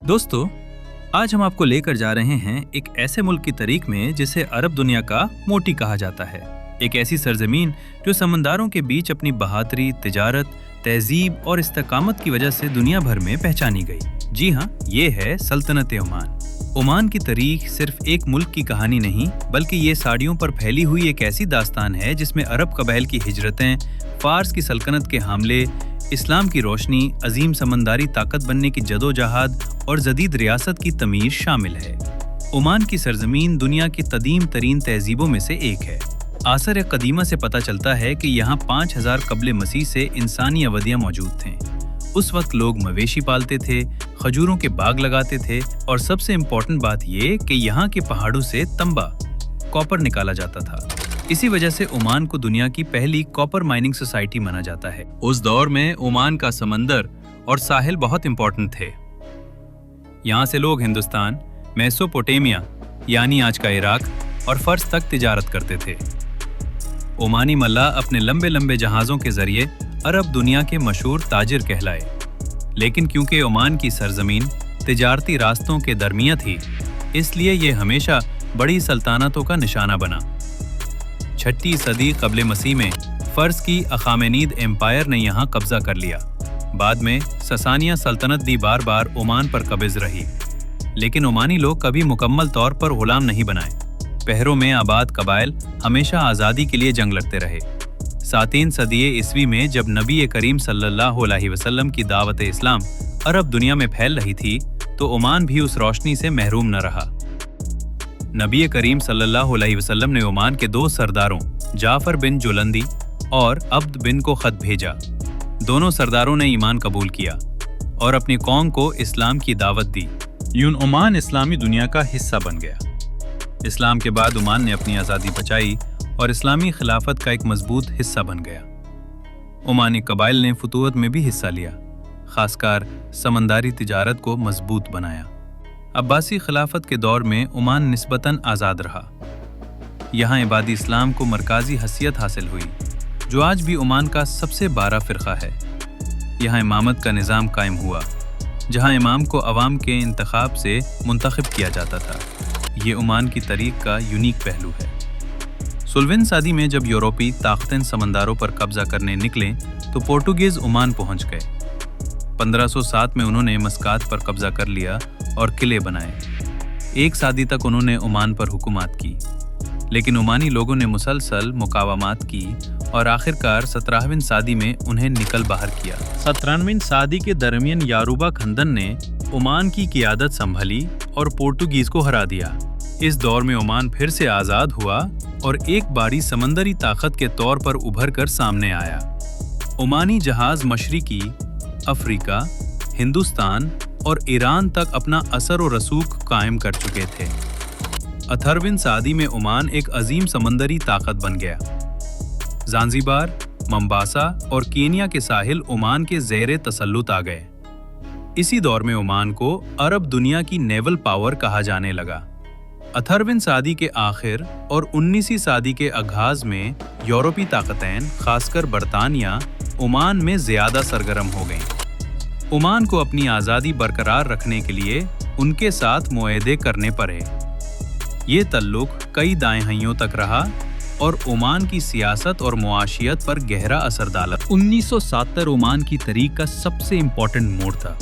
दोस्तों, आज हम आपको लेकर जा रहे हैं एक ऐसे मुल्क की तारीख में जिसे अरब दुनिया का मोती कहा जाता है। एक ऐसी सरजमीन जो समंदरों के बीच अपनी बहादुरी, तिजारत, तहजीब और इस्तकामत की वजह से दुनिया भर में पहचानी गई। जी हाँ, ये है सल्तनत ओमान। ओमान की तारीख सिर्फ एक मुल्क की कहानी नहीं, बल्कि ये साड़ियों पर फैली हुई एक ऐसी दास्तान है जिसमें अरब कबाइल की हिजरतें, फारस की सल्तनत के हमले, इस्लाम की रोशनी, अजीम समंदरी ताकत बनने की जदोजहद और जदीद रियासत की तमीर शामिल है। ओमान की सरजमीन दुनिया की कदीम तरीन तहजीबों में से एक है। आसर कदीमा से पता चलता है कि यहाँ 5000 कबल मसीह से इंसानी अवधियाँ मौजूद थे। उस वक्त लोग मवेशी पालते थे, खजूरों के बाग लगाते थे और सबसे इम्पोर्टेंट बात ये कि यहाँ के पहाड़ों से तंबा, कॉपर निकाला जाता था। इसी वजह से ओमान को दुनिया की पहली कॉपर माइनिंग सोसाइटी माना जाता है। उस दौर में ओमान का समंदर और साहिल बहुत इम्पोर्टेंट थे। यहाँ से लोग हिंदुस्तान, मेसोपोटामिया यानी आज का इराक और फर्स तक तिजारत करते थे। ओमानी मल्लाह अपने लंबे लंबे जहाज़ों के जरिए अरब दुनिया के मशहूर ताजिर कहलाए। लेकिन क्योंकि ओमान की सरजमीन तिजारती रास्तों के दरमियान थी, इसलिए ये हमेशा बड़ी सल्तनतों का निशाना बना। 6वीं सदी कबल मसीह में फर्स की अखामेनीद एम्पायर ने यहाँ कब्जा कर लिया। बाद में ससानिया सल्तनत भी बार बार ओमान पर कब्ज रही, लेकिन ओमानी लोग कभी मुकम्मल तौर पर गुलाम नहीं बनाए। पहरों में आबाद कबाइल हमेशा आज़ादी के लिए जंग लड़ते रहे। 7वीं सदी ईस्वी में जब नबी करीम सल्लल्लाहु अलैहि वसल्लम की दावत इस्लाम अरब दुनिया में फैल रही थी, तो ओमान भी उस रोशनी से महरूम न रहा। नबी करीम सल्लल्लाहु अलैहि वसल्लम ने ओमान के 2 सरदारों जाफर बिन जुलंदी और अब्द बिन को खत भेजा। दोनों सरदारों ने ईमान कबूल किया और अपनी कौम को इस्लाम की दावत दी। यूं ओमान इस्लामी दुनिया का हिस्सा बन गया। इस्लाम के बाद ओमान ने अपनी आज़ादी बचाई और इस्लामी खिलाफत का एक मजबूत हिस्सा बन गया। ओमानी कबाइल ने फतूहत में भी हिस्सा लिया, खासकर समंदरी तिजारत को मजबूत बनाया। अब्बासी खिलाफत के दौर में ओमान निस्बतन आज़ाद रहा। यहाँ इबादी इस्लाम को मरकाजी हसीयत हासिल हुई, जो आज भी ओमान का सबसे बड़ा फ़िरका है। यहाँ इमामत का निज़ाम कायम हुआ, जहाँ इमाम को अवाम के इंतखाब से मुंतखब किया जाता था। ये ओमान की तारीख का यूनिक पहलू है। 16वीं सदी में जब यूरोपी ताकतें समंदरों पर कब्जा करने निकले, तो पोर्टुगीज़ ओमान पहुंच गए। 1507 में उन्होंने मस्कात पर कब्जा कर लिया और किले बनाए। 1 सदी तक उन्होंने ओमान पर हुकूमत की, लेकिन ओमानी लोगों ने मुसलसल मुकावमत की और आखिरकार 17वीं सदी में उन्हें निकल बाहर किया। 17वीं सदी के दरमियान यारूबा खंदन ने ओमान की क़ियादत संभाली और पोर्टुगीज़ को हरा दिया। इस दौर में ओमान फिर से आज़ाद हुआ और एक बारी समंदरी ताकत के तौर पर उभर कर सामने आया। ओमानी जहाज़ मशरिकी, अफ्रीका, हिंदुस्तान और ईरान तक अपना असर और रसूख कायम कर चुके थे। 18वीं सदी में ओमान एक अजीम समंदरी ताकत बन गया। ज़ांज़िबार, मंबासा और केनिया के साहिल ओमान के ज़ेरे तसल्लुत आ गए। इसी दौर में ओमान को अरब दुनिया की नेवल पावर कहा जाने लगा। 18वीं सदी के आखिर और 19वीं सदी के आगाज में यूरोपी ताकतें, खासकर बरतानिया, ओमान में ज़्यादा सरगर्म हो गईं। ओमान को अपनी आज़ादी बरकरार रखने के लिए उनके साथ मुआहदे करने पड़े। ये तल्लुक कई दहाइयों तक रहा और ओमान की सियासत और मुआशियत पर गहरा असर डाला। 1970 ओमान की तारीख का सबसे इम्पोर्टेंट मोड़ था।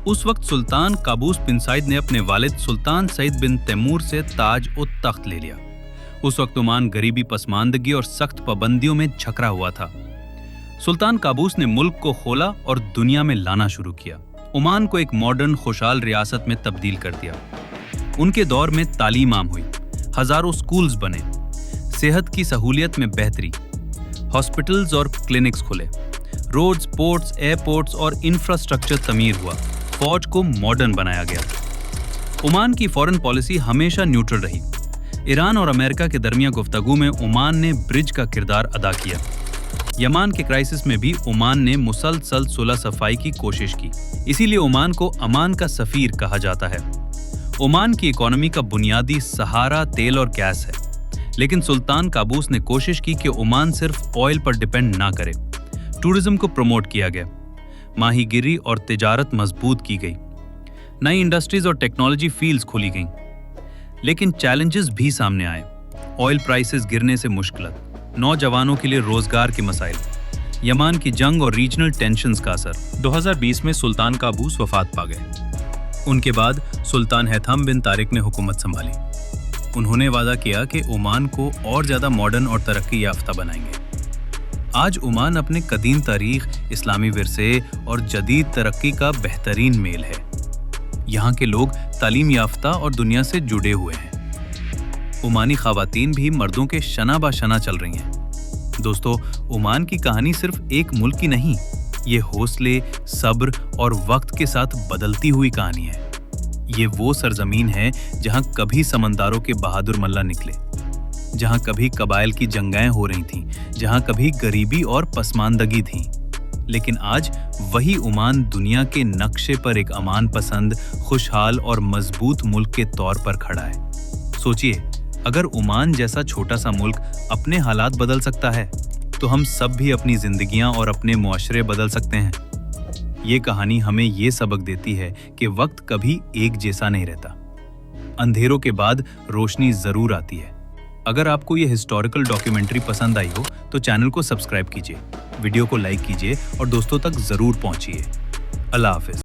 उस वक्त सुल्तान काबूस बिन सईद ने अपने वालिद सुल्तान सईद बिन तैमूर से ताज और तख्त ले लिया। उस वक्त ओमान गरीबी, पसमानदगी और सख्त पाबंदियों में झकरा हुआ था। सुल्तान काबूस ने मुल्क को खोला और दुनिया में लाना शुरू किया। ओमान को एक मॉडर्न, खुशहाल रियासत में तब्दील कर दिया। उनके दौर में तालीम आम हुई, हजारों स्कूल्स बने, सेहत की सहूलियत में बेहतरी, हॉस्पिटल्स और क्लिनिक्स खुले, रोड्स, पोर्ट्स, एयरपोर्ट्स और इंफ्रास्ट्रक्चर तमीर हुआ, फौज को मॉडर्न बनाया गया। ओमान की फॉरेन पॉलिसी हमेशा न्यूट्रल रही। ईरान और अमेरिका के दरमियान गुफ्तगू में ओमान ने ब्रिज का किरदार अदा किया। यमन के क्राइसिस में भी ओमान ने मुसलसल सुलह सफाई की कोशिश की, इसीलिए ओमान को अमान का सफीर कहा जाता है। ओमान की इकोनॉमी का बुनियादी सहारा तेल और गैस है, लेकिन सुल्तान काबूस ने कोशिश की कि ओमान सिर्फ ऑयल पर डिपेंड ना करे। टूरिज्म को प्रमोट किया गया, माहीगिरी और तिजारत मजबूत की गई। नई इंडस्ट्रीज और टेक्नोलॉजी फील्ड्स खोली गईं। लेकिन चैलेंजेस भी सामने आए। ऑयल प्राइसेस गिरने से मुश्किलात, नौजवानों के लिए रोजगार के मसाइल, यमन की जंग और रीजनल टेंशंस का असर। 2020 में सुल्तान काबूस वफात पा गए। उनके बाद सुल्तान हैथम बिन तारिक ने हुकूमत संभाली। उन्होंने वादा किया कि ओमान को और ज्यादा मॉडर्न और तरक्की याफ्ता बनाएंगे। आज ओमान अपने कदीम तारीख, इस्लामी विरसे और जदीद तरक्की का बेहतरीन मेल है। यहाँ के लोग तालीम याफ्ता और दुनिया से जुड़े हुए हैं। ओमानी खवातीन भी मर्दों के शना बाशना चल रही हैं। दोस्तों, ओमान की कहानी सिर्फ एक मुल्क की नहीं, ये हौसले, सब्र और वक्त के साथ बदलती हुई कहानी है। ये वो सरजमीन है जहां कभी समंदारों के बहादुर मल्ला निकले, जहां कभी कबाइल की जंगाएं हो रही थीं, जहां कभी गरीबी और पसमानदगी थी। लेकिन आज वही ओमान दुनिया के नक्शे पर एक अमान पसंद, खुशहाल और मजबूत मुल्क के तौर पर खड़ा है। सोचिए, अगर ओमान जैसा छोटा सा मुल्क अपने हालात बदल सकता है, तो हम सब भी अपनी जिंदगियां और अपने मुआशरे बदल सकते हैं। ये कहानी हमें ये सबक देती है कि वक्त कभी एक जैसा नहीं रहता। अंधेरों के बाद रोशनी जरूर आती है। अगर आपको ये हिस्टोरिकल डॉक्यूमेंट्री पसंद आई हो तो चैनल को सब्सक्राइब कीजिए, वीडियो को लाइक कीजिए और दोस्तों तक जरूर पहुंचिए। अल्लाह हाफिज।